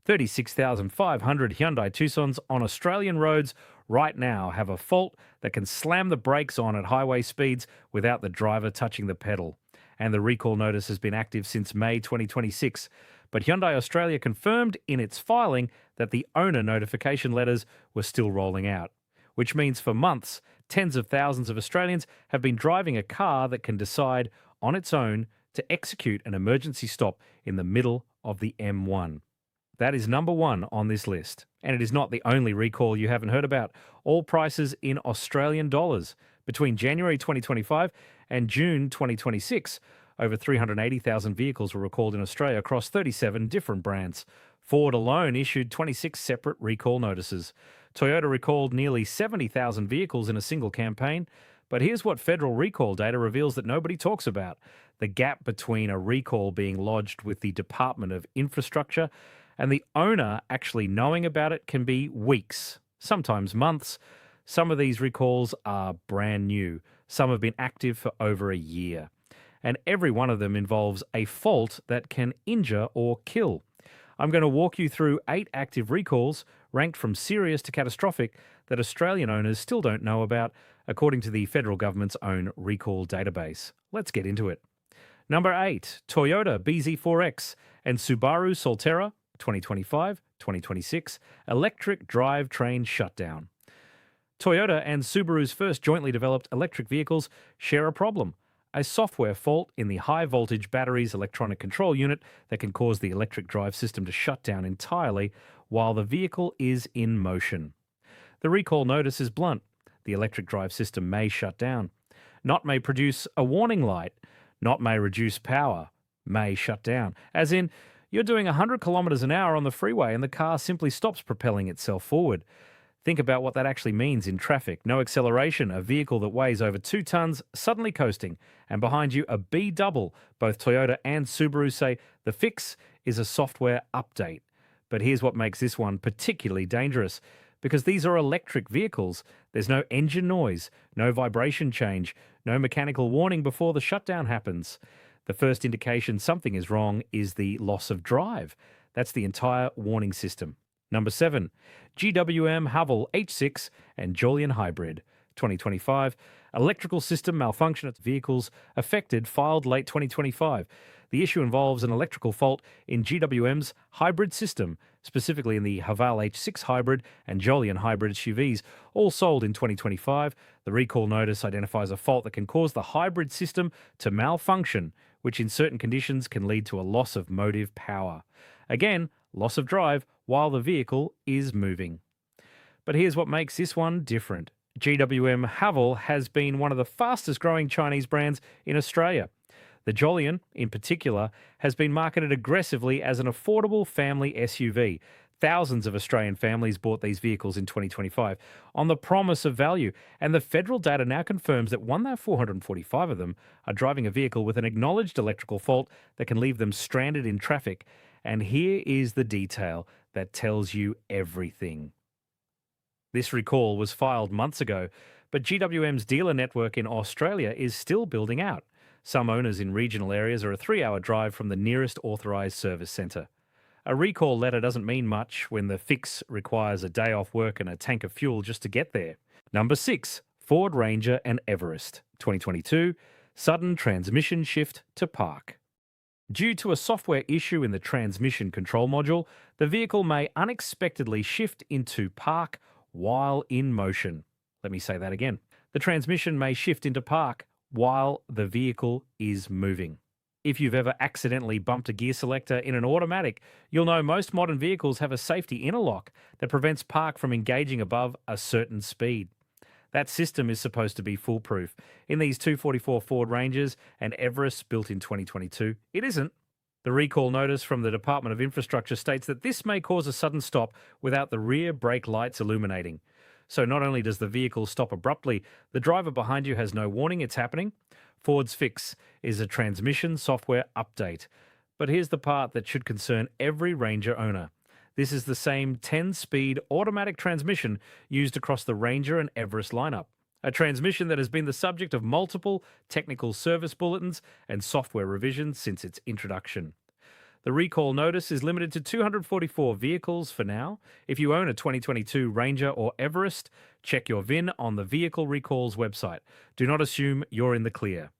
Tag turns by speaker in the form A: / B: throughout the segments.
A: 36,500 Hyundai Tucsons on Australian roads right now have a fault that can slam the brakes on at highway speeds without the driver touching the pedal. And the recall notice has been active since May 2026. But Hyundai Australia confirmed in its filing that the owner notification letters were still rolling out, which means for months, tens of thousands of Australians have been driving a car that can decide on its own to execute an emergency stop in the middle of the M1. That is number one on this list. And it is not the only recall you haven't heard about. All prices in Australian dollars. Between January 2025 and June 2026, over 380,000 vehicles were recalled in Australia across 37 different brands. Ford alone issued 26 separate recall notices. Toyota recalled nearly 70,000 vehicles in a single campaign. But here's what federal recall data reveals that nobody talks about: the gap between a recall being lodged with the Department of Infrastructure and the owner actually knowing about it can be weeks, sometimes months. Some of these recalls are brand new. Some have been active for over a year. And every one of them involves a fault that can injure or kill. I'm going to walk you through 8 active recalls, ranked from serious to catastrophic, that Australian owners still don't know about, according to the federal government's own recall database. Let's get into it. Number 8, Toyota BZ4X and Subaru Solterra 2025-2026 electric drivetrain shutdown. Toyota and Subaru's first jointly developed electric vehicles share a problem: a software fault in the high-voltage battery's electronic control unit that can cause the electric drive system to shut down entirely while the vehicle is in motion. The recall notice is blunt. The electric drive system may shut down. Not may produce a warning light. Not may reduce power. May shut down. As in, you're doing 100 kilometers an hour on the freeway and the car simply stops propelling itself forward. Think about what that actually means in traffic. No acceleration, a vehicle that weighs over 2 tons suddenly coasting, and behind you a B double. Both Toyota and Subaru say the fix is a software update. But here's what makes this one particularly dangerous. Because these are electric vehicles, there's no engine noise, no vibration change, no mechanical warning before the shutdown happens. The first indication something is wrong is the loss of drive. That's the entire warning system. Number 7, GWM Haval H6 and Jolion Hybrid. 2025, electrical system malfunction at vehicles affected, filed late 2025. The issue involves an electrical fault in GWM's hybrid system, specifically in the Haval H6 hybrid and Jolion hybrid SUVs, all sold in 2025. The recall notice identifies a fault that can cause the hybrid system to malfunction, which in certain conditions can lead to a loss of motive power. Again, loss of drive while the vehicle is moving. But here's what makes this one different. GWM Haval has been one of the fastest growing Chinese brands in Australia. The Jolion, in particular, has been marketed aggressively as an affordable family SUV. Thousands of Australian families bought these vehicles in 2025 on the promise of value, and the federal data now confirms that 1,445 of them are driving a vehicle with an acknowledged electrical fault that can leave them stranded in traffic. And here is the detail that tells you everything. This recall was filed months ago, but GWM's dealer network in Australia is still building out. Some owners in regional areas are a 3-hour drive from the nearest authorised service centre. A recall letter doesn't mean much when the fix requires a day off work and a tank of fuel just to get there. Number 6, Ford Ranger and Everest. 2022, sudden transmission shift to park. Due to a software issue in the transmission control module, the vehicle may unexpectedly shift into park while in motion. Let me say that again. The transmission may shift into park while the vehicle is moving. If you've ever accidentally bumped a gear selector in an automatic, you'll know most modern vehicles have a safety interlock that prevents park from engaging above a certain speed. That system is supposed to be foolproof. In these 244 Ford Rangers and Everest built in 2022, it isn't. The recall notice from the Department of Infrastructure states that this may cause a sudden stop without the rear brake lights illuminating. So not only does the vehicle stop abruptly, the driver behind you has no warning it's happening. Ford's fix is a transmission software update. But here's the part that should concern every Ranger owner. This is the same 10-speed automatic transmission used across the Ranger and Everest lineup. A transmission that has been the subject of multiple technical service bulletins and software revisions since its introduction. The recall notice is limited to 244 vehicles for now. If you own a 2022 Ranger or Everest, check your VIN on the Vehicle Recalls website. Do not assume you're in the clear.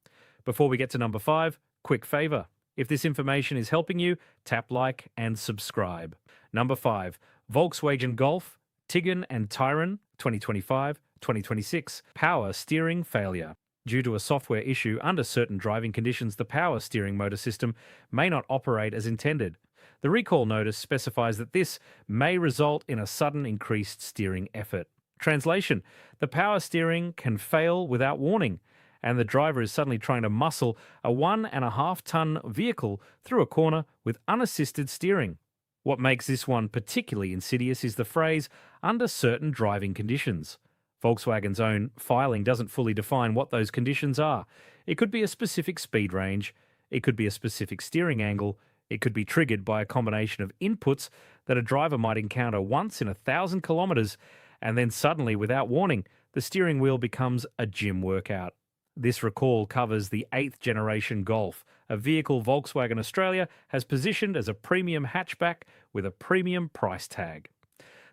A: Before we get to number 5, quick favour. If this information is helping you, tap like and subscribe. Number 5, Volkswagen Golf, Tiguan and Tayron 2025-2026 power steering failure. Due to a software issue, under certain driving conditions, the power steering motor system may not operate as intended. The recall notice specifies that this may result in a sudden increased steering effort. Translation: the power steering can fail without warning, and the driver is suddenly trying to muscle a 1.5-ton vehicle through a corner with unassisted steering. What makes this one particularly insidious is the phrase, under certain driving conditions. Volkswagen's own filing doesn't fully define what those conditions are. It could be a specific speed range, it could be a specific steering angle, it could be triggered by a combination of inputs that a driver might encounter once in 1,000 kilometres, and then suddenly, without warning, the steering wheel becomes a gym workout. This recall covers the 8th generation Golf, a vehicle Volkswagen Australia has positioned as a premium hatchback with a premium price tag.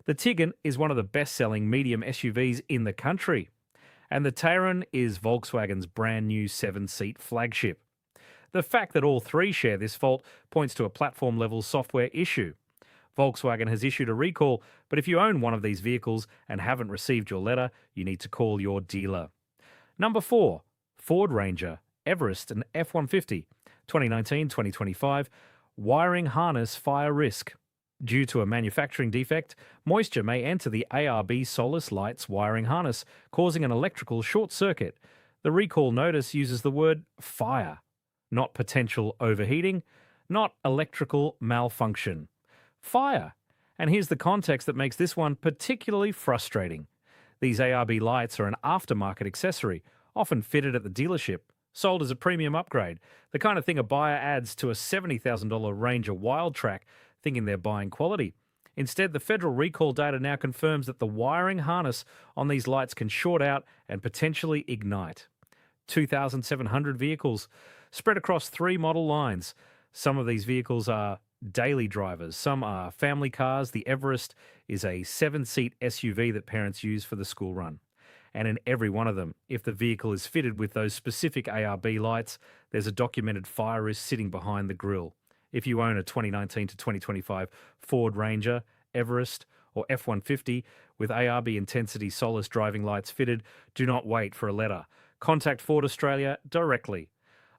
A: The Tiguan is one of the best-selling medium SUVs in the country, and the Tayron is Volkswagen's brand new 7-seat flagship. The fact that all three share this fault points to a platform-level software issue. Volkswagen has issued a recall, but if you own one of these vehicles and haven't received your letter, you need to call your dealer. Number 4, Ford Ranger, Everest and F-150, 2019-2025, wiring harness fire risk. Due to a manufacturing defect, moisture may enter the ARB Solus Lights wiring harness, causing an electrical short circuit. The recall notice uses the word fire, not potential overheating, not electrical malfunction. Fire. And here's the context that makes this one particularly frustrating. These ARB lights are an aftermarket accessory, often fitted at the dealership, sold as a premium upgrade, the kind of thing a buyer adds to a $70,000 Ranger Wildtrak, thinking they're buying quality. Instead, the federal recall data now confirms that the wiring harness on these lights can short out and potentially ignite. 2,700 vehicles spread across 3 model lines. Some of these vehicles are daily drivers. Some are family cars. The Everest is a 7-seat SUV that parents use for the school run. And in every one of them, if the vehicle is fitted with those specific ARB lights, there's a documented fire risk sitting behind the grille. If you own a 2019 to 2025 Ford Ranger, Everest, or F-150 with ARB Intensity Solus driving lights fitted, do not wait for a letter. Contact Ford Australia directly.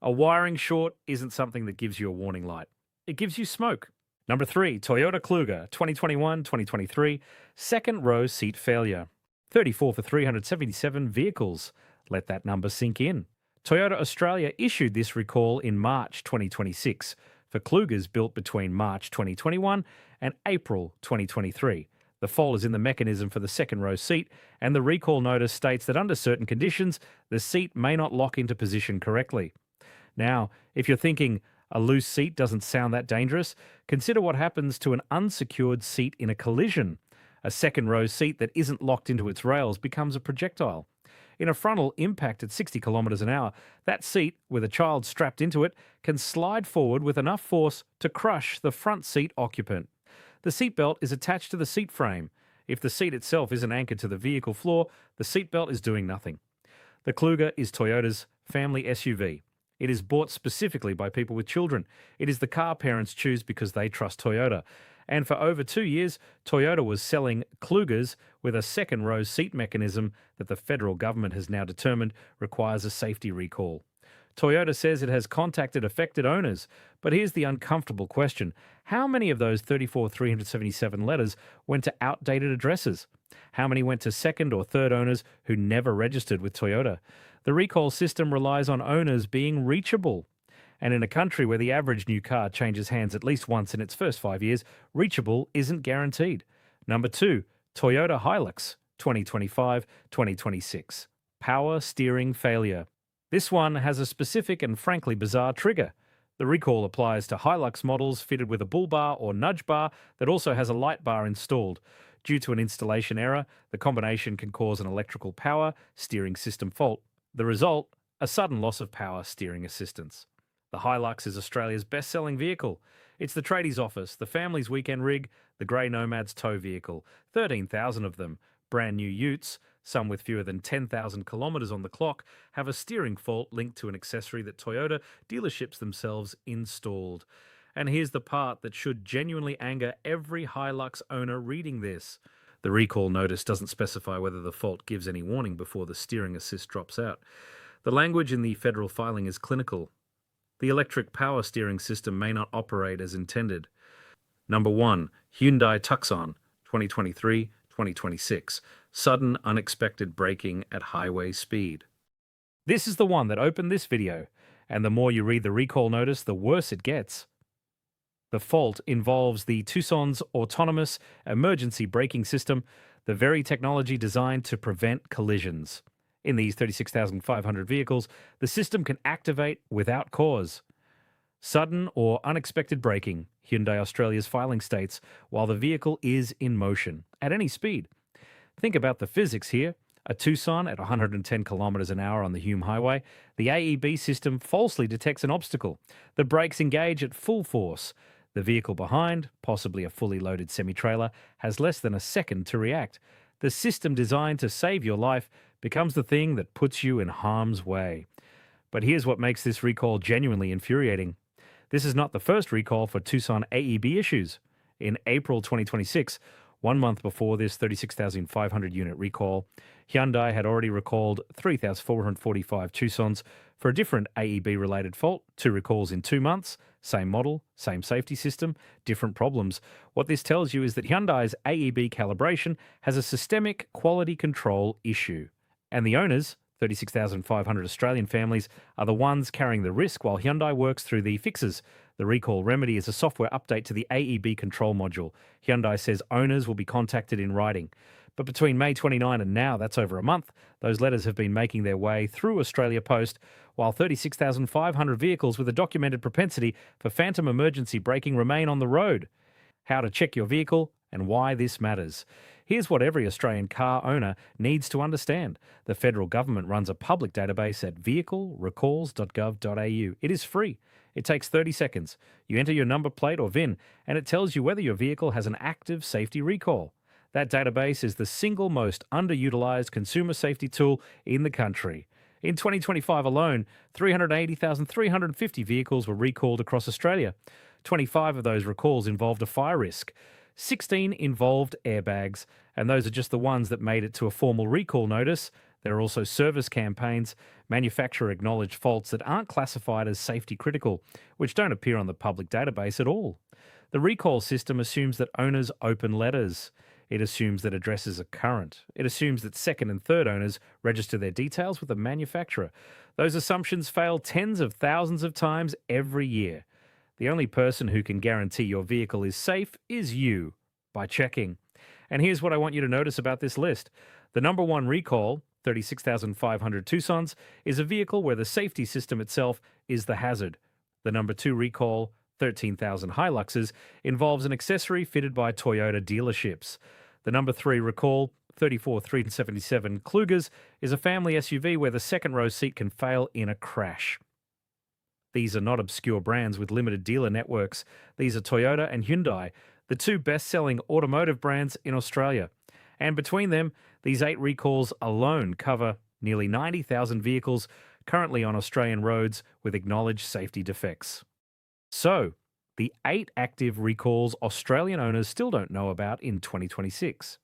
A: A wiring short isn't something that gives you a warning light. It gives you smoke. Number 3, Toyota Kluger, 2021-2023, second row seat failure. 34 for 377 vehicles. Let that number sink in. Toyota Australia issued this recall in March 2026 for Klugers built between March 2021 and April 2023. The fault is in the mechanism for the second row seat, and the recall notice states that under certain conditions, the seat may not lock into position correctly. Now, if you're thinking a loose seat doesn't sound that dangerous, consider what happens to an unsecured seat in a collision. A second row seat that isn't locked into its rails becomes a projectile. In a frontal impact at 60 kilometres an hour, that seat, with a child strapped into it, can slide forward with enough force to crush the front seat occupant. The seatbelt is attached to the seat frame. If the seat itself isn't anchored to the vehicle floor, the seatbelt is doing nothing. The Kluger is Toyota's family SUV. It is bought specifically by people with children. It is the car parents choose because they trust Toyota. And for over 2 years, Toyota was selling Klugers with a second row seat mechanism that the federal government has now determined requires a safety recall. Toyota says it has contacted affected owners, but here's the uncomfortable question. How many of those 34,377 letters went to outdated addresses? How many went to second or third owners who never registered with Toyota? The recall system relies on owners being reachable. And in a country where the average new car changes hands at least once in its first 5 years, reachable isn't guaranteed. Number 2, Toyota HiLux, 2025-2026. Power steering failure. This one has a specific and frankly bizarre trigger. The recall applies to HiLux models fitted with a bull bar or nudge bar that also has a light bar installed. Due to an installation error, the combination can cause an electrical power steering system fault. The result, a sudden loss of power steering assistance. The HiLux is Australia's best-selling vehicle. It's the tradies' office, the family's weekend rig, the grey Nomad's tow vehicle. 13,000 of them, brand new utes, some with fewer than 10,000 kilometres on the clock, have a steering fault linked to an accessory that Toyota dealerships themselves installed. And here's the part that should genuinely anger every HiLux owner reading this. The recall notice doesn't specify whether the fault gives any warning before the steering assist drops out. The language in the federal filing is clinical. The electric power steering system may not operate as intended. Number 1, Hyundai Tucson, 2023-2026. Sudden, unexpected braking at highway speed. This is the one that opened this video, and the more you read the recall notice, the worse it gets. The fault involves the Tucson's autonomous emergency braking system, the very technology designed to prevent collisions. In these 36,500 vehicles, the system can activate without cause. Sudden or unexpected braking, Hyundai Australia's filing states, while the vehicle is in motion, at any speed. Think about the physics here. A Tucson at 110 kilometres an hour on the Hume Highway, the AEB system falsely detects an obstacle. The brakes engage at full force. The vehicle behind, possibly a fully loaded semi-trailer, has less than a second to react. The system designed to save your life becomes the thing that puts you in harm's way. But here's what makes this recall genuinely infuriating. This is not the first recall for Tucson AEB issues. In April 2026, 1 month before this 36,500 unit recall, Hyundai had already recalled 3,445 Tucsons for a different AEB-related fault. 2 recalls in 2 months, same model, same safety system, different problems. What this tells you is that Hyundai's AEB calibration has a systemic quality control issue. And the owners, 36,500 Australian families, are the ones carrying the risk while Hyundai works through the fixes. The recall remedy is a software update to the AEB control module. Hyundai says owners will be contacted in writing. But between May 29 and now, that's over a month, those letters have been making their way through Australia Post, while 36,500 vehicles with a documented propensity for phantom emergency braking remain on the road. How to check your vehicle and why this matters. Here's what every Australian car owner needs to understand. The federal government runs a public database at vehiclerecalls.gov.au. It is free. It takes 30 seconds. You enter your number plate or VIN, and it tells you whether your vehicle has an active safety recall. That database is the single most underutilized consumer safety tool in the country. In 2025 alone, 380,350 vehicles were recalled across Australia. 25 of those recalls involved a fire risk. 16 involved airbags, and those are just the ones that made it to a formal recall notice. There are also service campaigns, manufacturer-acknowledged faults that aren't classified as safety critical, which don't appear on the public database at all. The recall system assumes that owners open letters. It assumes that addresses are current. It assumes that second and third owners register their details with the manufacturer. Those assumptions fail tens of thousands of times every year. The only person who can guarantee your vehicle is safe is you, by checking. And here's what I want you to notice about this list. The number 1 recall, 36,500 Tucsons, is a vehicle where the safety system itself is the hazard. The number 2 recall, 13,000 HiLuxes, involves an accessory fitted by Toyota dealerships. The number 3 recall, 34,377 Klugers, is a family SUV where the second row seat can fail in a crash. These are not obscure brands with limited dealer networks. These are Toyota and Hyundai, the 2 best-selling automotive brands in Australia. And between them, these 8 recalls alone cover nearly 90,000 vehicles currently on Australian roads with acknowledged safety defects. So, the 8 active recalls Australian owners still don't know about in 2026.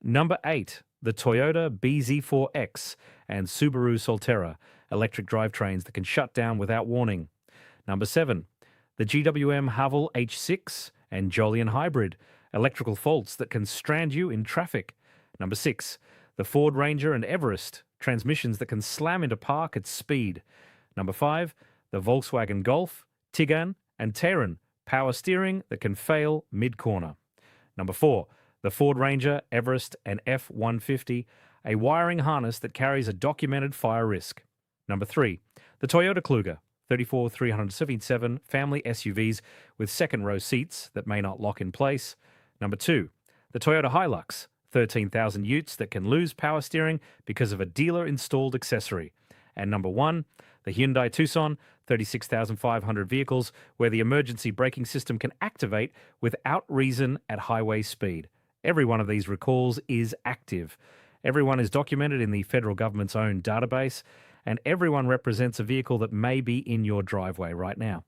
A: Number 8, the Toyota BZ4X and Subaru Solterra, electric drivetrains that can shut down without warning. Number 7, the GWM Haval H6 and Jolion hybrid, electrical faults that can strand you in traffic. Number 6, the Ford Ranger and Everest, transmissions that can slam into park at speed. Number 5, the Volkswagen Golf, Tiguan and Tayron, power steering that can fail mid-corner. Number 4, the Ford Ranger, Everest and F-150, a wiring harness that carries a documented fire risk. Number 3, the Toyota Kluger, 34,377 family SUVs with second-row seats that may not lock in place. Number 2, the Toyota HiLux, 13,000 utes that can lose power steering because of a dealer-installed accessory. And number 1, The Hyundai Tucson, 36,500 vehicles where the emergency braking system can activate without reason at highway speed. Every one of these recalls is active. Everyone is documented in the federal government's own database, and everyone represents a vehicle that may be in your driveway right now.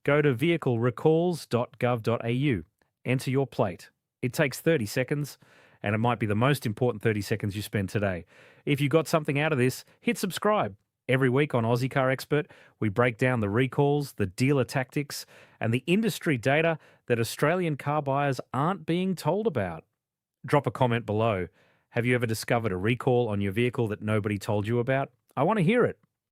A: Go to vehiclerecalls.gov.au. Enter your plate. It takes 30 seconds, and it might be the most important 30 seconds you spend today. If you got something out of this, hit subscribe. Every week on Aussie Car Expert, we break down the recalls, the dealer tactics, and the industry data that Australian car buyers aren't being told about. Drop a comment below. Have you ever discovered a recall on your vehicle that nobody told you about? I want to hear it.